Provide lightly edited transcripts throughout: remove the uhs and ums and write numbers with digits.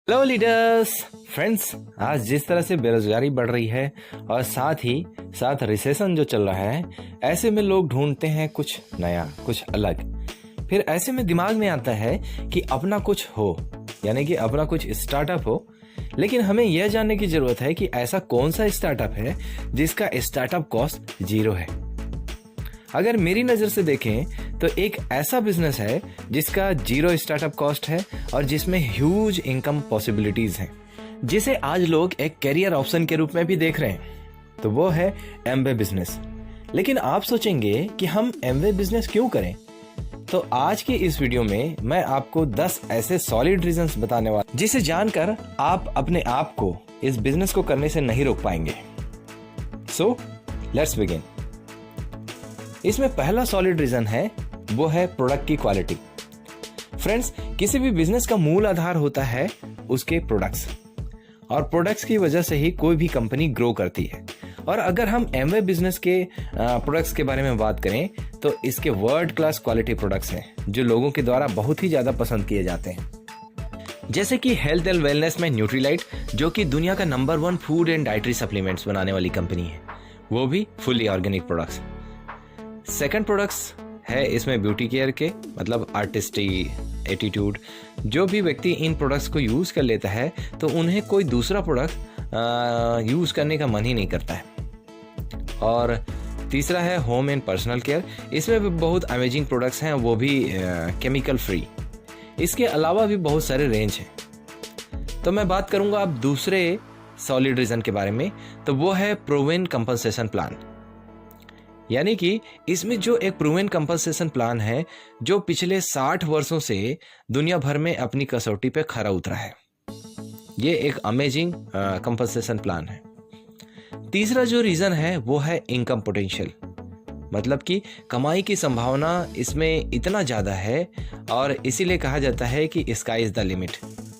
Hello leaders friends, आज जिस तरह से बेरोजगारी बढ़ रही है और साथ ही साथ रिसेशन जो चल रहा है, ऐसे में लोग ढूंढते हैं कुछ नया, कुछ अलग। फिर ऐसे में दिमाग में आता है कि अपना कुछ हो, यानी कि अपना कुछ स्टार्टअप हो। लेकिन हमें यह जानने की जरूरत है कि ऐसा कौन सा स्टार्टअप है जिसका स्टार्टअप कॉस्ट 0 है। अगर मेरी नज़र से देखें तो एक ऐसा बिजनेस है जिसका 0 स्टार्टअप कॉस्ट है और जिसमें ह्यूज इनकम पॉसिबिलिटीज हैं, जिसे आज लोग एक करियर ऑप्शन के रूप में भी देख रहे हैं। तो वो है एमवे बिजनेस। लेकिन आप सोचेंगे कि हम एमवे बिजनेस क्यों करें? तो आज की इस वीडियो में मैं आपको 10 ऐसे सॉलिड रीजंस बताने वाला, जिसे जानकर आप अपने आप को इस बिजनेस को करने से नहीं रोक पाएंगे। So let's begin. इसमें पहला सॉलिड रीजन है, वो है प्रोडक्ट की क्वालिटी। फ्रेंड्स, किसी भी बिजनेस का मूल आधार होता है उसके प्रोडक्ट्स, और प्रोडक्ट्स की वजह से ही कोई भी कंपनी ग्रो करती है। और अगर हम एमवे बिजनेस के प्रोडक्ट्स के बारे में बात करें तो इसके वर्ल्ड क्लास क्वालिटी प्रोडक्ट्स हैं जो लोगों के द्वारा बहुत ही ज्यादा पसंद किए जाते हैं। जैसे कि हेल्थ एंड वेलनेस में न्यूट्रीलाइट, जो कि दुनिया का number 1 food and dietary supplements बनाने वाली कंपनी है, वो भी fully organic products. Second products है इसमें ब्यूटी केयर के, मतलब आर्टिस्टी, एटीट्यूड। जो भी व्यक्ति इन प्रोडक्ट्स को यूज़ कर लेता है तो उन्हें कोई दूसरा प्रोडक्ट यूज़ करने का मन ही नहीं करता है। और तीसरा है होम एंड पर्सनल केयर। इसमें भी बहुत अमेजिंग प्रोडक्ट्स हैं, वो भी केमिकल फ्री। इसके अलावा भी बहुत सारे रेंज हैं। तो मैं बात करूँगा अब दूसरे सॉलिड रीज़न के बारे में, तो वो है प्रूवन कंपनसेशन प्लान। यानी कि इसमें जो एक प्रूवन कंपनसेशन प्लान है जो पिछले 60 वर्षों से दुनिया भर में अपनी कसौटी पे खरा उतरा है। ये एक अमेजिंग कंपनसेशन प्लान है। तीसरा जो रीजन है वो है इनकम पोटेंशियल, मतलब कि कमाई की संभावना इसमें इतना ज़्यादा है और इसीलिए कहा जाता है कि स्काई इज द लिमिट।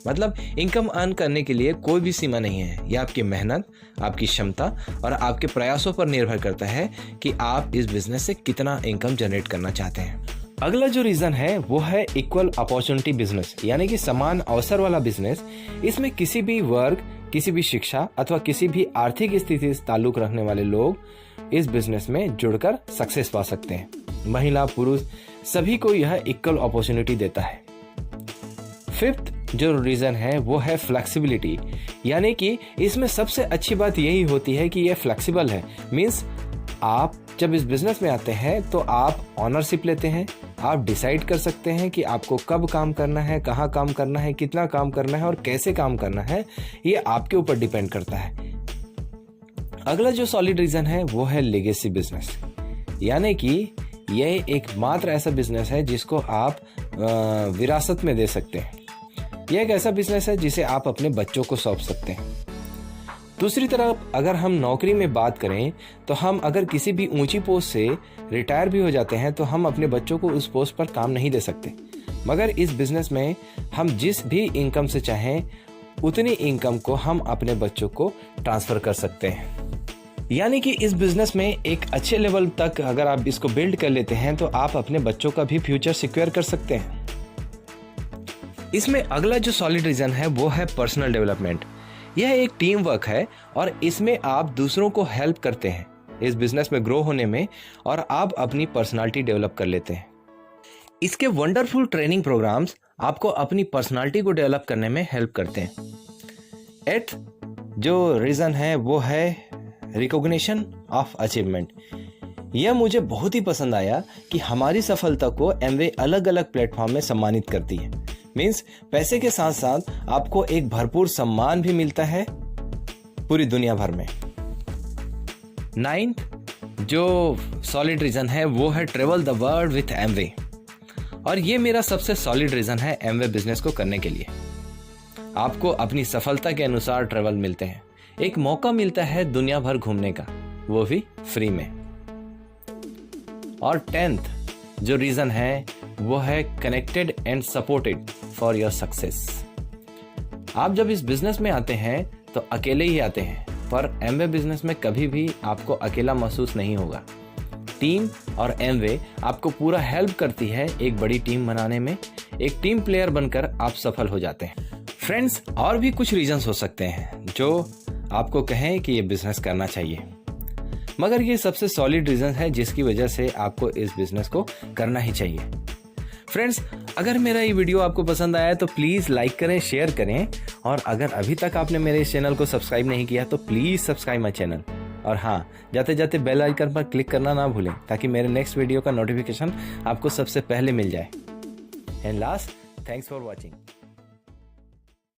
मतलब इनकम अर्न करने के लिए कोई भी सीमा नहीं है। यह आपकी मेहनत, आपकी क्षमता और आपके प्रयासों पर निर्भर करता है कि आप इस बिजनेस से कितना इनकम जनरेट करना चाहते हैं। अगला जो रीजन है वो है इक्वल अपॉर्चुनिटी बिजनेस, यानी कि समान अवसर वाला बिजनेस। इसमें किसी भी वर्ग, किसी भी शिक्षा अथवा किसी भी आर्थिक स्थिति से ताल्लुक रखने वाले लोग इस बिजनेस में जुड़कर सक्सेस पा सकते हैं। महिला, पुरुष सभी को यह इक्वल अपॉर्चुनिटी देता है। फिफ्थ जो रीजन है वो है फ्लेक्सिबिलिटी, यानी कि इसमें सबसे अच्छी बात यही होती है कि यह फ्लेक्सिबल है। मीन्स आप जब इस बिजनेस में आते हैं तो आप ऑनरशिप लेते हैं, आप डिसाइड कर सकते हैं कि आपको कब काम करना है, कहाँ काम करना है, कितना काम करना है और कैसे काम करना है। ये आपके ऊपर डिपेंड करता है। अगला जो सॉलिड रीजन है वो है लेगेसी बिजनेस, यानी कि यह एकमात्र ऐसा बिजनेस है जिसको आप विरासत में दे सकते हैं। यह एक ऐसा बिजनेस है जिसे आप अपने बच्चों को सौंप सकते हैं। दूसरी तरफ अगर हम नौकरी में बात करें तो हम अगर किसी भी ऊंची पोस्ट से रिटायर भी हो जाते हैं तो हम अपने बच्चों को उस पोस्ट पर काम नहीं दे सकते। मगर इस बिजनेस में हम जिस भी इनकम से चाहें उतनी इनकम को हम अपने बच्चों को ट्रांसफर कर सकते हैं। यानी कि इस बिजनेस में एक अच्छे लेवल तक अगर आप इसको बिल्ड कर लेते हैं तो आप अपने बच्चों का भी फ्यूचर सिक्योर कर सकते हैं। इसमें अगला जो सॉलिड रीजन है वो है पर्सनल डेवलपमेंट। यह एक टीम वर्क है और इसमें आप दूसरों को हेल्प करते हैं इस बिजनेस में ग्रो होने में, और आप अपनी पर्सनालिटी डेवलप कर लेते हैं। इसके वंडरफुल ट्रेनिंग प्रोग्राम्स आपको अपनी पर्सनालिटी को डेवलप करने में हेल्प करते हैं। एट्थ जो रीजन है वो है रिकॉग्निशन ऑफ अचीवमेंट। यह मुझे बहुत ही पसंद आया कि हमारी सफलता को एमवे अलग अलग प्लेटफॉर्म में सम्मानित करती है। मीन्स पैसे के साथ साथ आपको एक भरपूर सम्मान भी मिलता है पूरी दुनिया भर में। 9th जो सॉलिड रीजन है वो है travel the world with Amway, और ये मेरा सबसे सॉलिड रीजन है एमवे बिजनेस को करने के लिए। आपको अपनी सफलता के अनुसार ट्रेवल मिलते हैं, एक मौका मिलता है दुनिया भर घूमने का, वो भी फ्री में। और 10th जो रीजन है वो है connected and supported for your success. आप जब इस बिजनेस में आते हैं तो अकेले ही आते हैं, पर एमवे बिजनेस में कभी भी आपको अकेला महसूस नहीं होगा। टीम और एमवे आपको पूरा हेल्प करती है एक बड़ी टीम बनाने में। एक टीम प्लेयर बनकर आप सफल हो जाते हैं। फ्रेंड्स, और भी कुछ रीजंस हो सकते हैं जो आपको कहें कि ये बिजनेस करना चाहिए, मगर ये सबसे सॉलिड रीजन है जिसकी वजह से आपको इस बिजनेस को करना ही चाहिए। फ्रेंड्स, अगर मेरा ये वीडियो आपको पसंद आया तो प्लीज़ लाइक करें, शेयर करें, और अगर अभी तक आपने मेरे इस चैनल को सब्सक्राइब नहीं किया तो प्लीज़ सब्सक्राइब माई चैनल। और हाँ, जाते जाते बेल आइकन पर क्लिक करना ना भूलें ताकि मेरे नेक्स्ट वीडियो का नोटिफिकेशन आपको सबसे पहले मिल जाए। And last, thanks for watching.